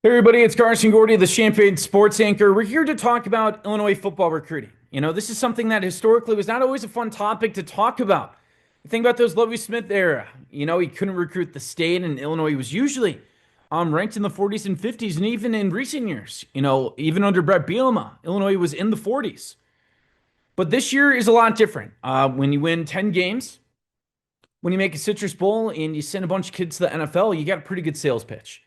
Hey everybody, it's Carson Gordy, the Champagne Sports Anchor. We're here to talk about Illinois football recruiting. This is something that historically was not always a fun topic to talk about. Think about those Lovie Smith era. He couldn't recruit the state, and Illinois was usually ranked in the 40s and 50s, and even in recent years, even under Brett Bielema, Illinois was in the 40s. But this year is a lot different. When you win 10 games, when you make a Citrus Bowl, and you send a bunch of kids to the NFL, you got a pretty good sales pitch.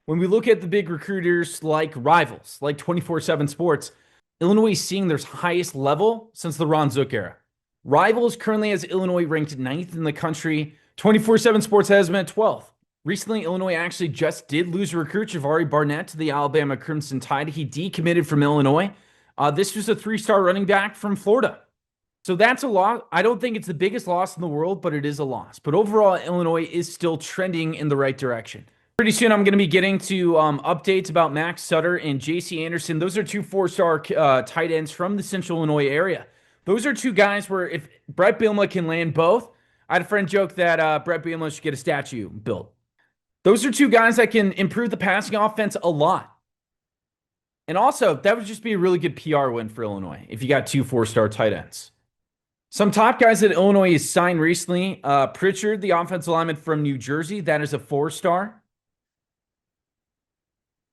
When we look at the big recruiters like Rivals, like 24/7 Sports, Illinois is seeing their highest level since the Ron Zook era. Rivals currently has Illinois ranked 9th in the country. 24/7 Sports has them at 12th. Recently, Illinois actually just did lose a recruit, Jahvari Barnett, to the Alabama Crimson Tide. He decommitted from Illinois. This was a 3-star running back from Florida. So that's a loss. I don't think it's the biggest loss in the world, but it is a loss. But overall, Illinois is still trending in the right direction. Pretty soon, I'm going to be getting to updates about Mack, Sutter, and J.C. Anderson. Those are two 4-star tight ends from the Central Illinois area. Those are two guys where if Brett Bielema can land both, I had a friend joke that Brett Bielema should get a statue built. Those are two guys that can improve the passing offense a lot. And also, that would just be a really good PR win for Illinois if you got two 4-star tight ends. Some top guys that Illinois has signed recently. Pritchard, the offensive lineman from New Jersey, that is a 4-star.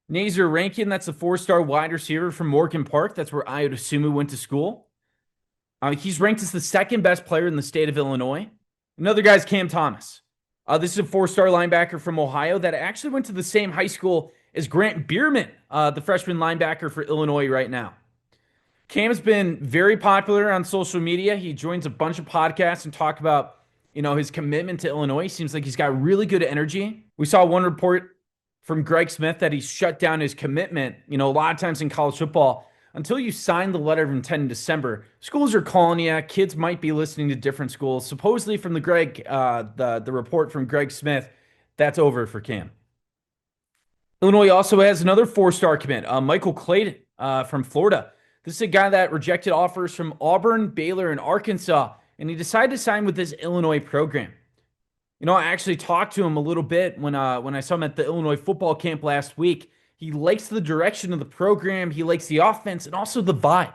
Nazir Rankin, that's a 4-star wide receiver from Morgan Park. That's where Ayo Sumu went to school. He's ranked as the second best player in the state of Illinois. Another guy's Cam Thomas. This is a 4-star linebacker from Ohio that actually went to the same high school as Grant Bierman, the freshman linebacker for Illinois right now. Cam's been very popular on social media. He joins a bunch of podcasts and talk about, his commitment to Illinois. Seems like he's got really good energy. We saw one report from Greg Smith that he shut down his commitment. A lot of times in college football, until you sign the letter of intent in December, schools are calling you. Kids might be listening to different schools. Supposedly from the report from Greg Smith, that's over for Cam. Illinois also has another 4-star commit, Michael Clayton from Florida. This is a guy that rejected offers from Auburn, Baylor, and Arkansas, and he decided to sign with this Illinois program. I actually talked to him a little bit when I saw him at the Illinois football camp last week. He likes the direction of the program. He likes the offense and also the vibe.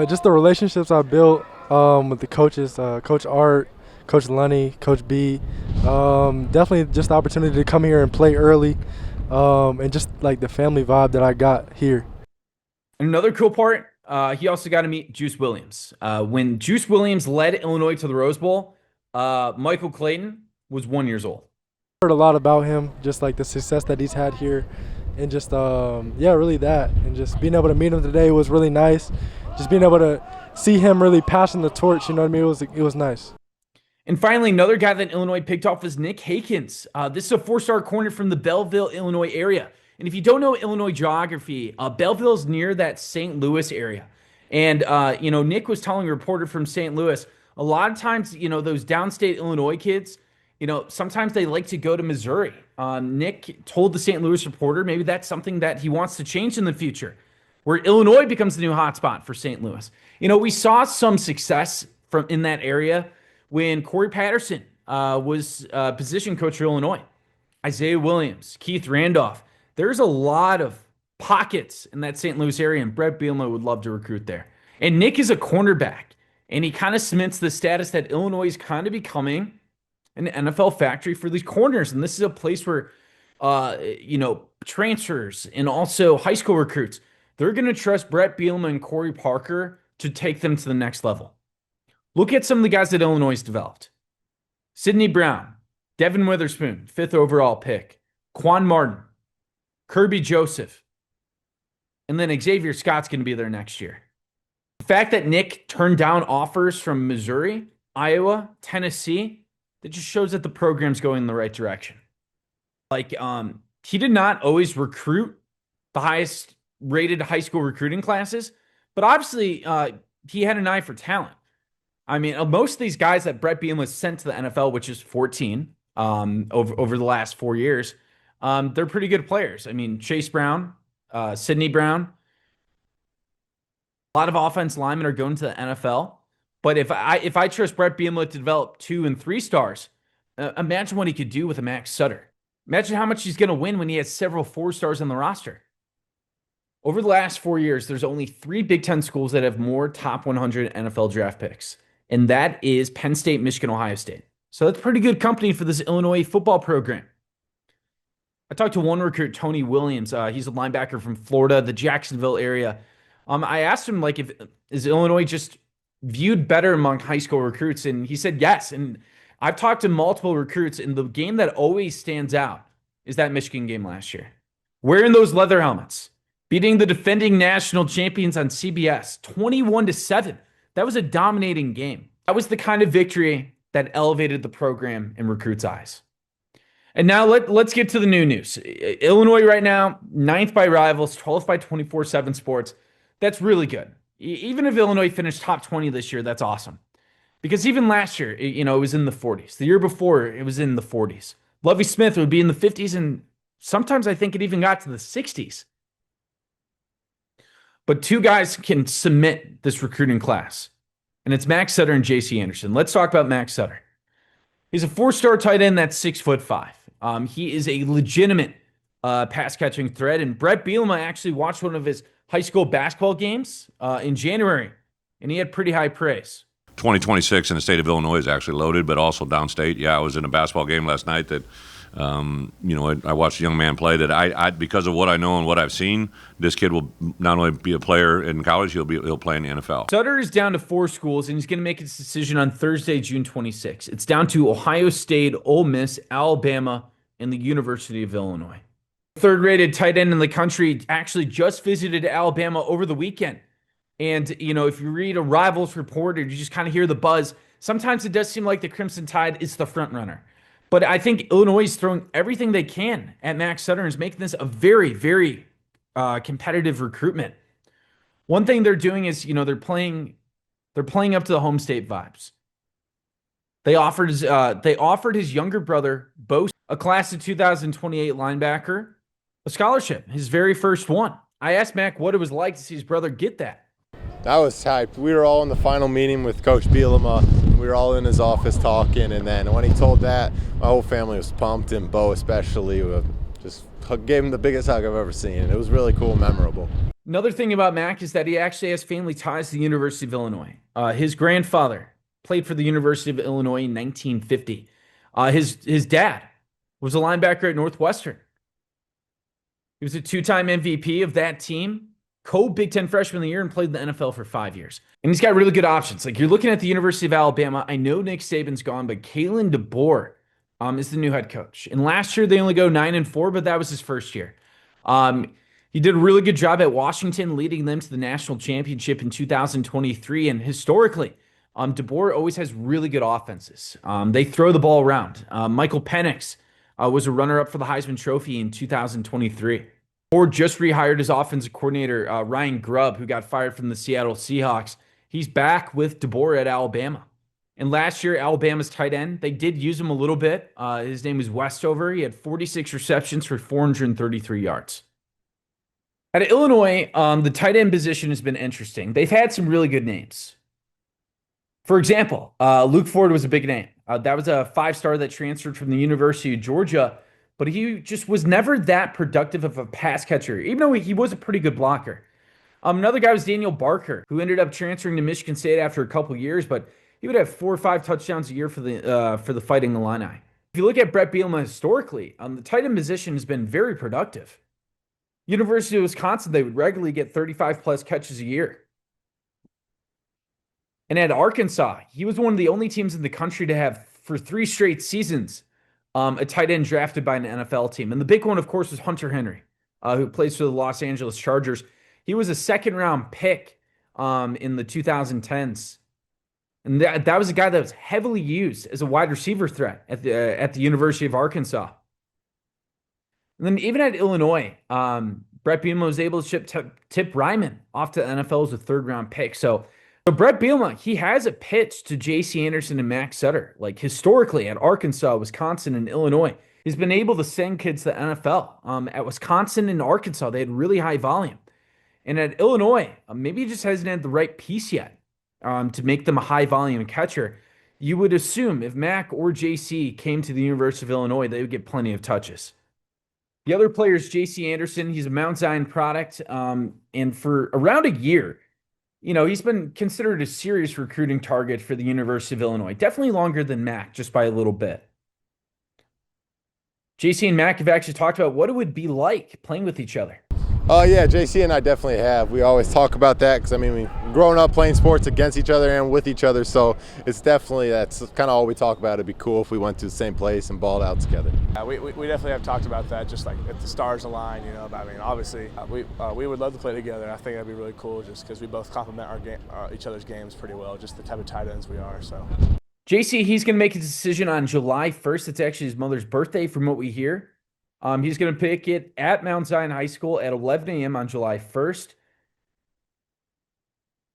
Just the relationships I built with the coaches, Coach Art, Coach Lunny, Coach B. Definitely just the opportunity to come here and play early, and just like the family vibe that I got here. Another cool part, he also got to meet Juice Williams. When Juice Williams led Illinois to the Rose Bowl, Michael Clayton was 1 year old. Heard a lot about him, just like the success that he's had here, and just really that, and just being able to meet him today was really nice. Just being able to see him really passing the torch, you know what I mean? It was nice. And finally, another guy that Illinois picked off was Nick Hakens. This is a 4-star corner from the Belleville, Illinois area. And if you don't know Illinois geography, Belleville is near that St. Louis area. And Nick was telling a reporter from St. Louis, a lot of times, those downstate Illinois kids, sometimes they like to go to Missouri. Nick told the St. Louis reporter maybe that's something that he wants to change in the future, where Illinois becomes the new hotspot for St. Louis. We saw some success in that area when Corey Patterson was position coach for Illinois. Isaiah Williams, Keith Randolph. There's a lot of pockets in that St. Louis area, and Brett Bielema would love to recruit there. And Nick is a cornerback, and he kind of cements the status that Illinois is kind of becoming an NFL factory for these corners. And this is a place where, transfers and also high school recruits, they're going to trust Brett Bielema and Corey Parker to take them to the next level. Look at some of the guys that Illinois has developed. Sidney Brown, Devin Witherspoon, 5th overall pick, Quan Martin, Kirby Joseph, and then Xavier Scott's going to be there next year. The fact that Nick turned down offers from Missouri, Iowa, Tennessee, that just shows that the program's going in the right direction. He did not always recruit the highest rated high school recruiting classes, but obviously he had an eye for talent. I mean, most of these guys that Brett Bielema sent to the NFL, which is 14 over the last 4 years, they're pretty good players. I mean, Chase Brown, Sidney Brown, a lot of offense linemen are going to the NFL. But if I trust Brett Bielema to develop 2 and 3 stars, imagine what he could do with a Mack Sutter. Imagine how much he's going to win when he has several four stars on the roster. Over the last 4 years, there's only three Big Ten schools that have more top 100 NFL draft picks, and that is Penn State, Michigan, Ohio State. So that's pretty good company for this Illinois football program. I talked to one recruit, Tony Williams. He's a linebacker from Florida, the Jacksonville area. I asked him, like, if is Illinois just viewed better among high school recruits, and he said yes. And I've talked to multiple recruits, and the game that always stands out is that Michigan game last year. Wearing those leather helmets, beating the defending national champions on CBS 21-7. That was a dominating game. That was the kind of victory that elevated the program in recruits' eyes. And now let's get to the new news. Illinois right now, 9th by Rivals, 12th by 24/7 Sports. That's really good. Even if Illinois finished top 20 this year, that's awesome. Because even last year, it was in the 40s. The year before, it was in the 40s. Lovie Smith would be in the 50s, and sometimes I think it even got to the 60s. But two guys can cement this recruiting class, and it's Mack Sutter and J.C. Anderson. Let's talk about Mack Sutter. He's a four-star tight end that's 6'5". He is a legitimate pass-catching threat, and Brett Bielema actually watched one of his high school basketball games in January, and he had pretty high praise. 2026 in the state of Illinois is actually loaded, but also downstate. Yeah, I was in a basketball game last night that, I watched a young man play that I because of what I know and what I've seen, this kid will not only be a player in college, he'll play in the NFL. Sutter is down to 4 schools, and he's going to make his decision on Thursday, June 26. It's down to Ohio State, Ole Miss, Alabama, and the University of Illinois. Third-rated tight end in the country actually just visited Alabama over the weekend. And, if you read a Rivals report or you just kind of hear the buzz, sometimes it does seem like the Crimson Tide is the front runner. But I think Illinois is throwing everything they can at Mack Sutter and is making this a very, very competitive recruitment. One thing they're doing is, they're playing up to the home state vibes. They offered his younger brother, Bo, a class of 2028 linebacker, a scholarship, his very first one. I asked Mack what it was like to see his brother get that. That was hyped. We were all in the final meeting with Coach Bielema. We were all in his office talking, and then when he told that, my whole family was pumped, and Bo especially just gave him the biggest hug I've ever seen. It was really cool and memorable. Another thing about Mack is that he actually has family ties to the University of Illinois. His grandfather played for the University of Illinois in 1950. His dad was a linebacker at Northwestern. He was a 2-time MVP of that team, co-Big Ten Freshman of the Year, and played in the NFL for 5 years. And he's got really good options. Like, you're looking at the University of Alabama. I know Nick Saban's gone, but Kalen DeBoer is the new head coach. And last year they only go 9-4, but that was his first year. He did a really good job at Washington, leading them to the national championship in 2023. And historically, DeBoer always has really good offenses. They throw the ball around. Michael Penix was a runner-up for the Heisman Trophy in 2023. Or just rehired his offensive coordinator, Ryan Grubb, who got fired from the Seattle Seahawks. He's back with DeBoer at Alabama. And last year, Alabama's tight end, they did use him a little bit. His name was Westover. He had 46 receptions for 433 yards. At Illinois, the tight end position has been interesting. They've had some really good names. For example, Luke Ford was a big name. That was a 5-star that transferred from the University of Georgia, but he just was never that productive of a pass catcher, even though he was a pretty good blocker. Another guy was Daniel Barker, who ended up transferring to Michigan State after a couple years, but he would have 4 or 5 touchdowns a year for the Fighting Illini. If you look at Brett Bielema historically, the tight end position has been very productive. University of Wisconsin, they would regularly get 35-plus catches a year. And at Arkansas, he was one of the only teams in the country to have, for 3 straight seasons, a tight end drafted by an NFL team. And the big one, of course, was Hunter Henry, who plays for the Los Angeles Chargers. He was a second-round pick in the 2010s. And that was a guy that was heavily used as a wide receiver threat at the University of Arkansas. And then even at Illinois, Brett Bielema was able to ship Tip Ryman off to the NFL as a 3rd-round pick. So Brett Bielema, he has a pitch to J.C. Anderson and Mack Sutter. Like, historically at Arkansas, Wisconsin, and Illinois, he's been able to send kids to the NFL. At Wisconsin and Arkansas, they had really high volume. And at Illinois, maybe he just hasn't had the right piece yet to make them a high-volume catcher. You would assume if Mack or JC came to the University of Illinois, they would get plenty of touches. The other player is JC Anderson. He's a Mount Zion product. And for around a year, he's been considered a serious recruiting target for the University of Illinois. Definitely longer than Mack, just by a little bit. JC and Mack have actually talked about what it would be like playing with each other. Oh, yeah, JC and I definitely have. We always talk about that because, we've grown up playing sports against each other and with each other, so that's kind of all we talk about. It'd be cool if we went to the same place and balled out together. We definitely have talked about that, just like if the stars align, obviously we would love to play together. I think that'd be really cool just because we both complement each other's games pretty well, just the type of tight ends we are, so. JC, he's going to make a decision on July 1st. It's actually his mother's birthday from what we hear. He's going to pick it at Mount Zion High School at 11 a.m. on July 1st.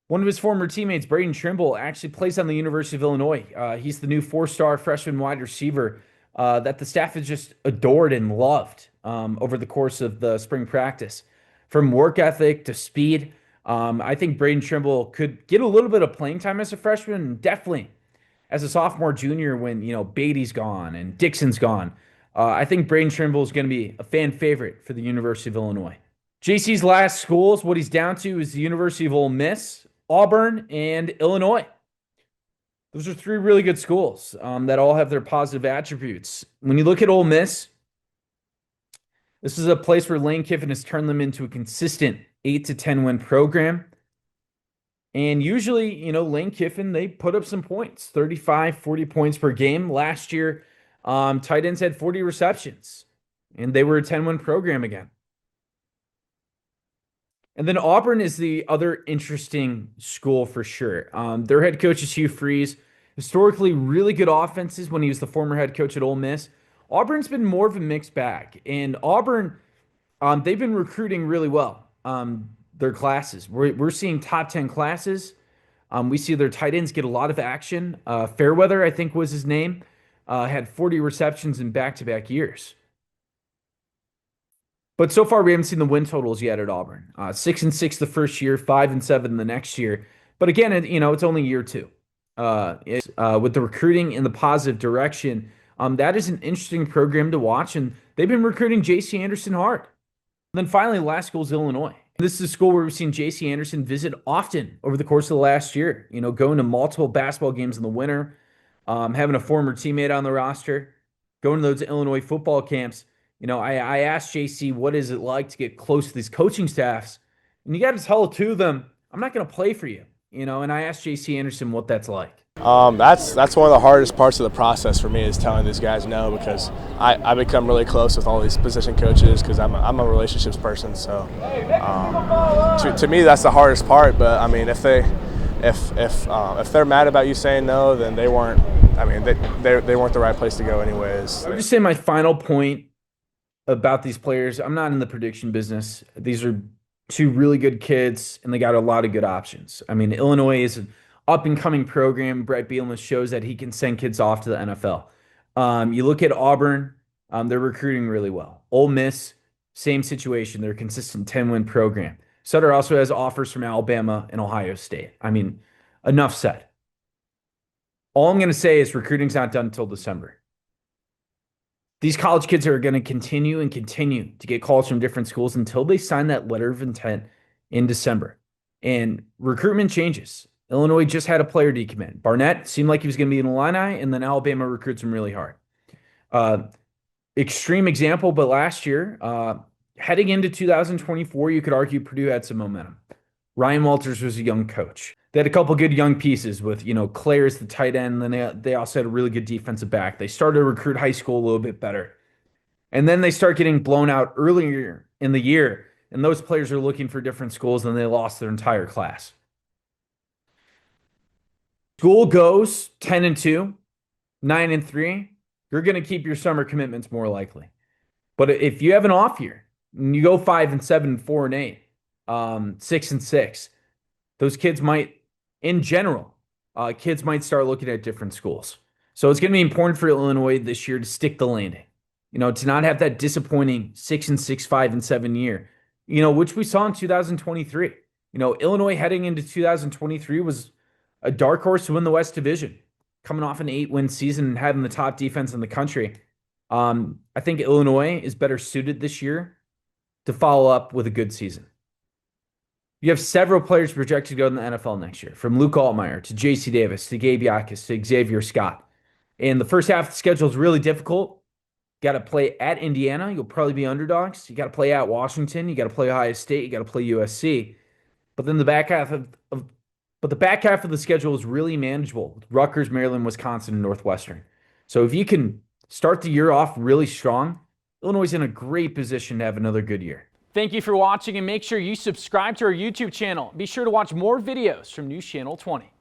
One of his former teammates, Braden Trimble, actually plays on the University of Illinois. He's the new 4-star freshman wide receiver that the staff has just adored and loved over the course of the spring practice. From work ethic to speed, I think Braden Trimble could get a little bit of playing time as a freshman, and definitely as a sophomore, junior, when Beatty's gone and Dixon's gone. I think Braden Trimble is going to be a fan favorite for the University of Illinois. JC's last schools, what he's down to is the University of Ole Miss, Auburn, and Illinois. Those are three really good schools that all have their positive attributes. When you look at Ole Miss, this is a place where Lane Kiffin has turned them into a consistent 8 to 10 win program. And usually, Lane Kiffin, they put up some points, 35, 40 points per game. Last year, tight ends had 40 receptions, and they were a 10-win program again. And then Auburn is the other interesting school for sure. Their head coach is Hugh Freeze. Historically, really good offenses when he was the former head coach at Ole Miss. Auburn's been more of a mixed bag. And Auburn, they've been recruiting really well. Their classes. We're seeing top 10 classes. We see their tight ends get a lot of action. Fairweather, I think was his name, had 40 receptions in back-to-back years. But so far, we haven't seen the win totals yet at Auburn. 6-6 the first year, 5-7 the next year. But again, it's only year two. With the recruiting in the positive direction, that is an interesting program to watch. And they've been recruiting J.C. Anderson hard. And then finally, the last school is Illinois. This is a school where we've seen J.C. Anderson visit often over the course of the last year. Going to multiple basketball games in the winter, having a former teammate on the roster, going to those Illinois football camps. I asked JC, what is it like to get close to these coaching staffs? And you got to tell two of them, I'm not going to play for you. And I asked JC Anderson what that's like. That's one of the hardest parts of the process for me is telling these guys no, because I become really close with all these position coaches because I'm a relationships person. So to me, that's the hardest part. But if they're mad about you saying no, then they weren't. They weren't the right place to go anyways. I would just say my final point about these players, I'm not in the prediction business. These are two really good kids, and they got a lot of good options. Illinois is an up-and-coming program. Brett Bielema shows that he can send kids off to the NFL. You look at Auburn, they're recruiting really well. Ole Miss, same situation. They're a consistent 10-win program. Sutter also has offers from Alabama and Ohio State. Enough said. All I'm going to say is recruiting's not done until December. These college kids are going to continue to get calls from different schools until they sign that letter of intent in December. And recruitment changes. Illinois just had a player decommit. Barnett seemed like he was going to be in Illini, and then Alabama recruits him really hard. Extreme example, but last year, heading into 2024, you could argue Purdue had some momentum. Ryan Walters was a young coach. They had a couple good young pieces with, Claire as the tight end, and then they also had a really good defensive back. They started to recruit high school a little bit better. And then they start getting blown out earlier in the year, and those players are looking for different schools, and they lost their entire class. School goes 10-2, 9-3, you're going to keep your summer commitments more likely. But if you have an off year, and you go 5-7, 4-8, 6-6, those kids might, in general, kids might start looking at different schools. So it's going to be important for Illinois this year to stick the landing, to not have that disappointing 6-6, 5-7 year, which we saw in 2023. Illinois heading into 2023 was a dark horse to win the West Division. coming off an 8-win season and having the top defense in the country. I think Illinois is better suited this year to follow up with a good season. You have several players projected to go in the NFL next year, from Luke Altmaier to J.C. Davis to Gabe Yakus to Xavier Scott. And the first half of the schedule is really difficult. You got to play at Indiana. You'll probably be underdogs. You got to play at Washington. You got to play Ohio State. You got to play USC. But then the back half of the schedule is really manageable. Rutgers, Maryland, Wisconsin, and Northwestern. So if you can start the year off really strong, Illinois is in a great position to have another good year. Thank you for watching, and make sure you subscribe to our YouTube channel. Be sure to watch more videos from News Channel 20.